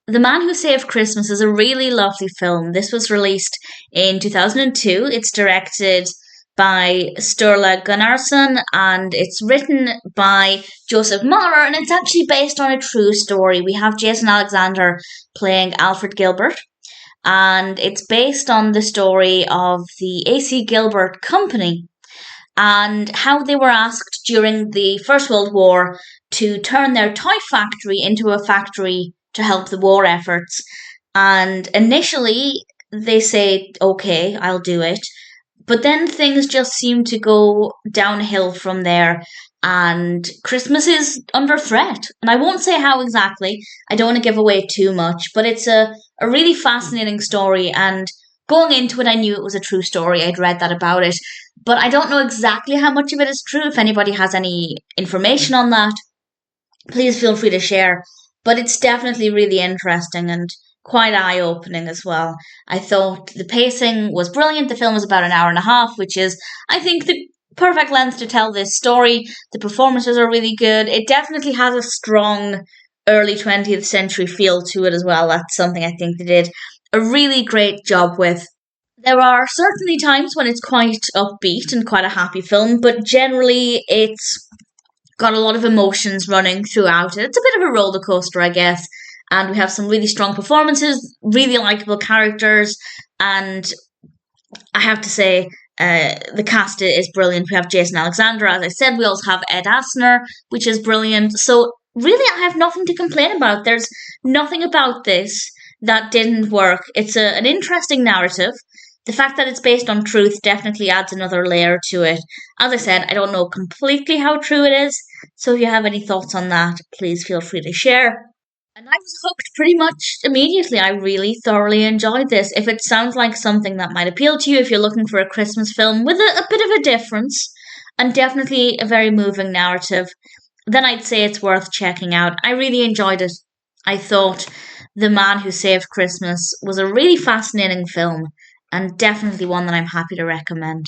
The Man Who Saved Christmas is a really lovely film. This was released in 2002. It's directed by Sturla Gunnarsson and it's written by Joseph Maurer and it's actually based on a true story. We have Jason Alexander playing Alfred Gilbert and it's based on the story of the AC Gilbert Company and how they were asked during the First World War to turn their toy factory into a factory to help the war efforts. And initially, they say, okay, I'll do it. But then things just seem to go downhill from there, and Christmas is under threat. And I won't say how exactly, I don't want to give away too much, but it's a really fascinating story. And going into it, I knew it was a true story. I'd read that about it. But I don't know exactly how much of it is true. If anybody has any information on that, please feel free to share. But it's definitely really interesting and quite eye opening as well. I thought the pacing was brilliant. The film was about an hour and a half, which is, I think, the perfect length to tell this story. The performances are really good. It definitely has a strong early 20th century feel to it as well. That's something I think they did a really great job with. There are certainly times when it's quite upbeat and quite a happy film, but generally it's got a lot of emotions running throughout it. It's a bit of a roller coaster, I guess. And we have some really strong performances, really likable characters, and I have to say, the cast is brilliant. We have Jason Alexander, as I said. We also have Ed Asner, which is brilliant. So really, I have nothing to complain about. There's nothing about this that didn't work. It's an interesting narrative. The fact that it's based on truth definitely adds another layer to it. As I said, I don't know completely how true it is, so if you have any thoughts on that, please feel free to share. And I was hooked pretty much immediately. I really thoroughly enjoyed this. If it sounds like something that might appeal to you, if you're looking for a Christmas film with a bit of a difference, and definitely a very moving narrative, then I'd say it's worth checking out. I really enjoyed it. I thought The Man Who Saved Christmas was a really fascinating film and definitely one that I'm happy to recommend.